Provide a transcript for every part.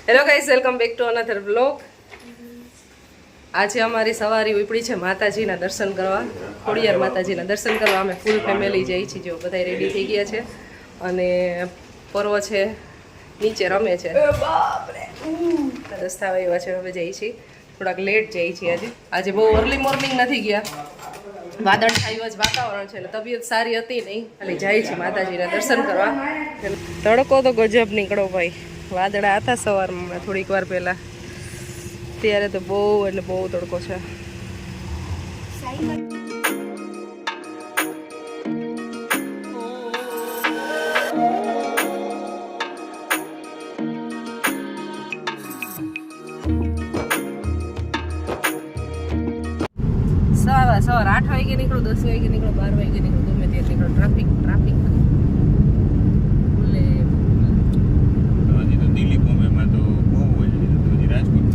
Hello guys, welcome back to another blog. આજે અમારી સવારી ઉપડી છે માતાજીના દર્શન કરવા, ખોડિયાર માતાજીના દર્શન કરવા. અમે ફૂલ ફેમિલી જઈએ છીએ, જો બધા રેડી થઈ ગયા છે અને પર્વ છે નીચે રમે છે. રસ્તા એવા છે, હવે જઈએ છીએ થોડાક લેટ જઈએ છીએ. આજે બહુ અર્લી મોર્નિંગ નથી ગયા, વાદળ છાયું જ વાતાવરણ છે ને તબિયત સારી હતી નહીં, ખાલી જાય છે માતાજીના દર્શન કરવા. તડકો તો ગજબ નીકળો ભાઈ, વાદળા હતા સવારમાં થોડીક વાર પહેલા, ત્યારે તો બહુ એટલે બહુ તડકો છે. સવાર 8 વાગે નીકળો, 10 વાગે નીકળો, 12 વાગે નીકળો, ગમે ત્યારે નીકળો. ટ્રાફિક દિલ્હી બોમ્બેમાં તો બહુ હોય છે, રાજકોટ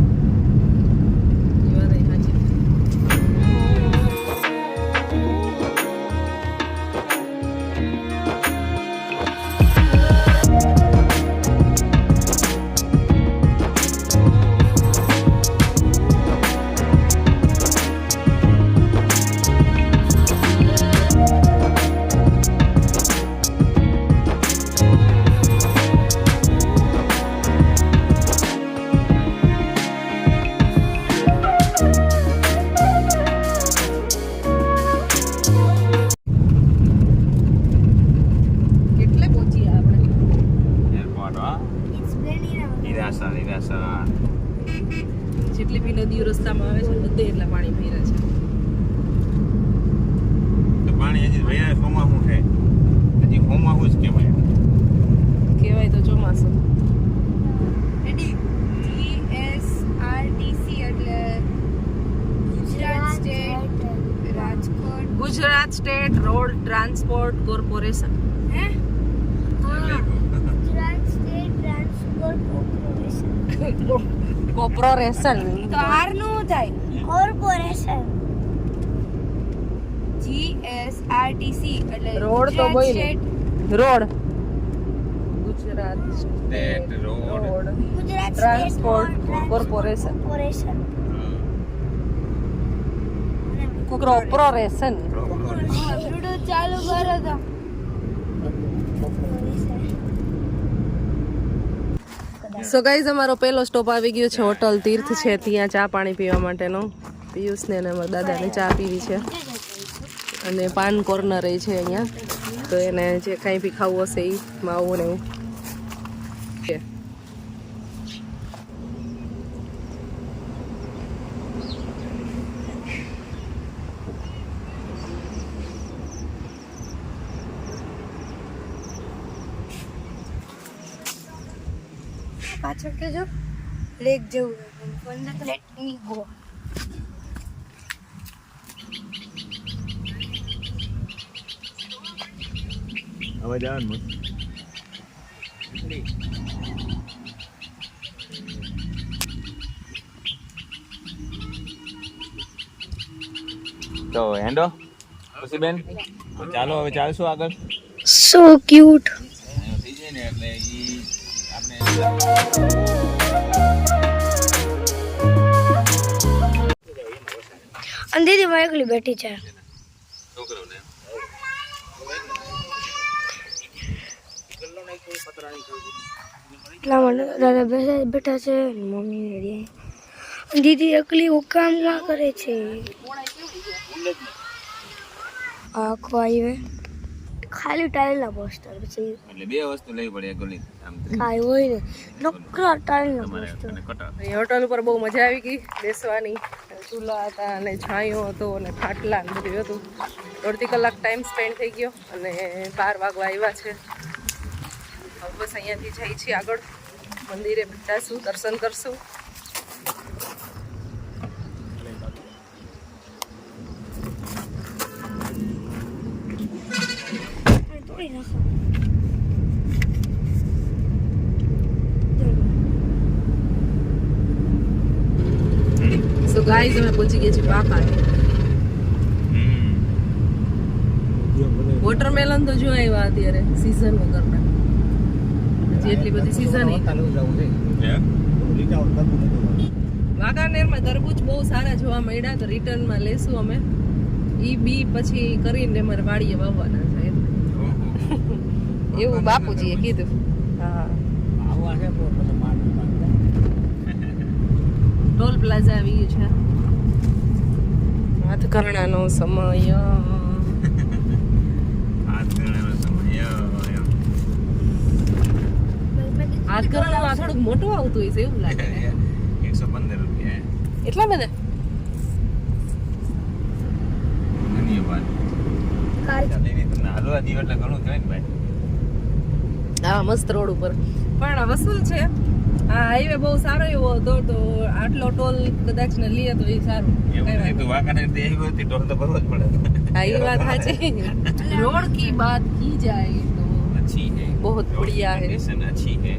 જેટલી બી નદીઓ રસ્તામાં આવે છે બધે એટલા પાણી ભર્યા છે. તો પાણી હજી ભર્યા સોમાં શું છે, હજી હોમાં શું જ કહેવાય તો ચોમાસું. GSRTC એટલે Gujarat state road transport corporation. Corporation તો આર નું થાય કોર્પોરેશન. GSRTC એટલે રોડ તો બોલ road Gujarat state road transport corporation. Corporation ચાલુ કરો તો. સો ગાઈઝ, અમારો પહેલો સ્ટોપ આવી ગયો છે, હોટલ તીર્થ છે. ત્યાં ચા પાણી પીવા માટેનો પિયુષને અને અમારા દાદાને ચા પીવી છે અને પાન કોર્નર છે અહીંયા, તો એને જે કાંઈ બી ખાવું હશે એ માવું ને એવું છે. પાછળ કેજો લેક જેવું અંદર લેટ મી ગો. હવે જવાનું તો હેન્ડો પછી બેન ચાલો હવે ચાલશું આગળ. સો ક્યુટ. થઈ જાય ને એટલે ઈ આપણે દીદી માં એકલી બેઠી છે. છોકરાઓને એટલા માટે દાદા બેઠા છે, મમ્મી રેડી. દીદી એકલી કામ ના કરે છે. આખો આવી ખાલી ટાઈલ ના પોસ્ટર, પછી એટલે બે વસ્તુ લેવી પડે, એક ગોલી આમ કાઈ હોય ને નકરા ટાઈલ ના પોસ્ટર. અને કટર. હોટલ ઉપર બહુ મજા આવી ગઈ બેસવાની, ચૂલા હતા અને છાંયો હતો અને ખાટલા ને બધું હતું. 1.5 કલાક ટાઈમ સ્પેન્ડ થઈ ગયો અને 12 વાગવા આવ્યા છે. હવે બસ અહીંયાથી જઈ છીએ આગળ મંદિરે, બધાશું દર્શન કરશું. તોડી નાખો. સો ગાઈઝ, અમે પહોંચી ગયા છીએ બાપા. વોટરમેલન તો જો આવ્યા અત્યારે સીઝન વગરના, જેટલી બધી સીઝન વાંકાનેરમાં તરબૂચ બહુ સારા જોવા મળ્યા, તો રિટર્નમાં લેશું અમે. ઈ બી પછી કરીને અમારે વાડીએ વાવવાના છે એવું બાપુજીએ કીધું. હા, ટોલ પ્લાઝા આવી ગયું છે. હાથકરણાનો સમય. હાથકરણામાં થોડુંક મોટું આવતું હોય છે એવું લાગે. 115 રૂપિયા. એટલા બધા? ધન્યવાદ. તમને હાલવા દીવ એટલે ઘણું કહેવાય ને ભાઈ. હા, મસ્ત રોડ ઉપર પણ વસૂલ છે. હા, હાઈવે બહુ સારો એવો હતો, તો આટલો ટોલ કદાચ ને લઈએ તો એ સારું. એવું નહીં તો વાંકાનેર થી આવી હોત ટોલ તો ભરવો જ પડે. હા, એ વાત સાચી. રોડ की बात की जाए तो अच्छी है, बहुत बढ़िया है. कंडीशन अच्छी है.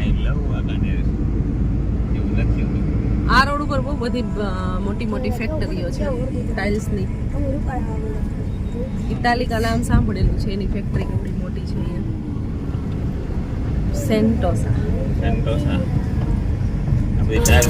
I love Wankaner. એવું લખ્યું. આ રોડ ઉપર બહુ બધી મોટી મોટી ફેક્ટરીઓ છે ટાઇલ્સની. ઇટાલિકા નામ સાંભળેલું છે, એની ફેક્ટરી કેવડી મોટી છે અહીંયા. સેન્ટોસા. સંતોષા. આપણે ચાલ.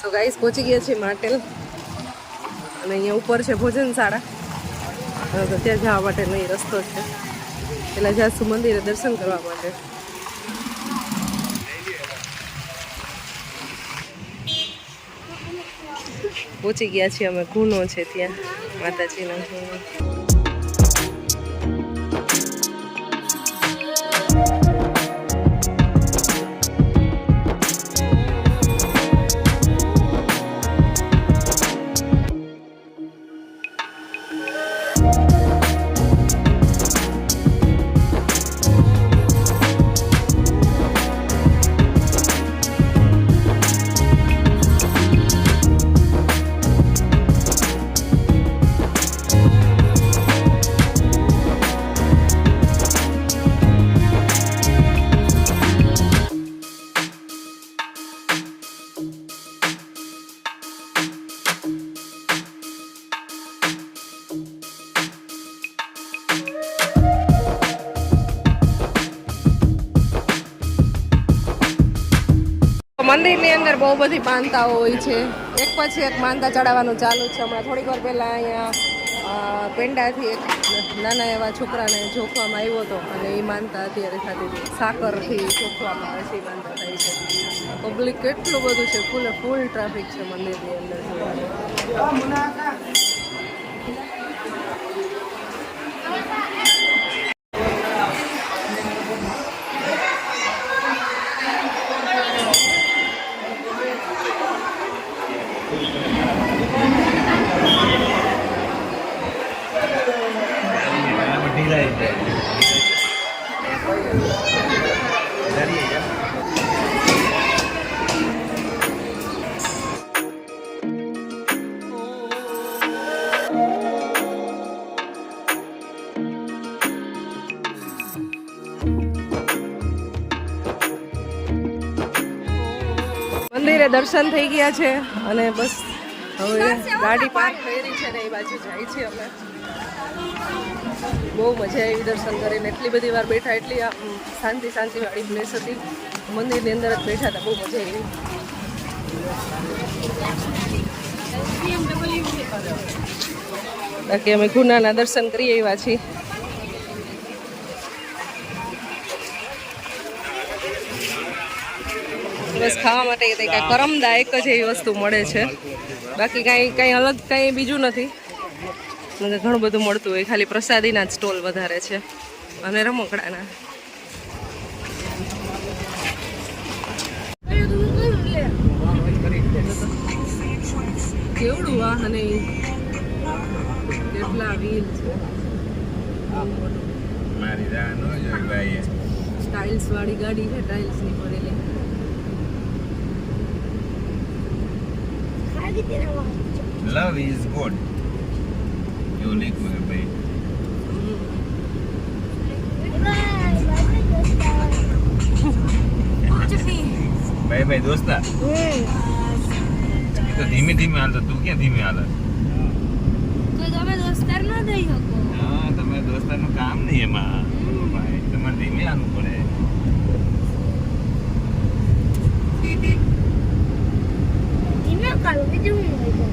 સો ગાઈસ, પહોંચી ગયા છે માટેલ, અને અહીંયા ઉપર છે ભોજનશાળા. તો ત્યાં જવા માટે નહીં રસ્તો છે. એટલે જાસુ મંદિરે દર્શન કરવા માટે. પહોંચી ગયા છીએ અમે. ગુનો છે ત્યાં, માતાજીનો ગુનો. મંદિરની અંદર બહુ બધી માનતાઓ હોય છે. એક પછી એક માનતા ચડાવવાનું ચાલુ છે. હમણાં થોડીક વાર પહેલાં અહીંયા પેંડાથી એક નાના એવા છોકરાને જોખવામાં આવ્યો હતો, અને એ માનતા અત્યારે થતી હતી. સાકરથી જોખવામાં આવે છે, એ માનતા થાય છે. પબ્લિક કેટલું બધું છે, ફૂલ ટ્રાફિક છે મંદિરની અંદર. મંદિરે દર્શન થઈ ગયા છે, અને બસ હવે ગાડી પાર્ક થઈ રહી છે ને એ બાજુ જાય છે અમે. બહુ મજા આવી દર્શન કરીને. એટલી બધી વાર બેઠા, એટલી શાંતિવાળી પ્લેસ હતી. મંદિરની અંદર જ બેઠા હતા, બહુ મજા આવી. બાકી અમે ગુનાના દર્શન કરી આવ્યા છીએ. બસ ખાવા માટે કંઈ કરમદા એક જ એવી વસ્તુ મળે છે, બાકી કાંઈ અલગ કાંઈ બીજું નથી. ઘણું બધું મળતું હોય, ખાલી પ્રસાદીના જ સ્ટોલ વધારે છે, અને રમકડાના. કેવડું વાહન, કેટલા વ્હીલ છે. ટાઇલ્સ વાળી ગાડી છે, ટાઇલ્સ ની પડેલી. Love is good. You leak હોય ભાઈ. ભાઈ ભાઈ દોસ્તા એ તો ધીમે ધીમે હાલતો, તું ક્યાં ધીમે હાલે? તો તમે દોસ્તાર ન થઈ શકો. હા, તમે દોસ્તારનું કામ નહીં એમાં ભાઈ, તમારે ધીમે હાલવું પડે. ધીમે કાઢો બીજું શું હોય તો?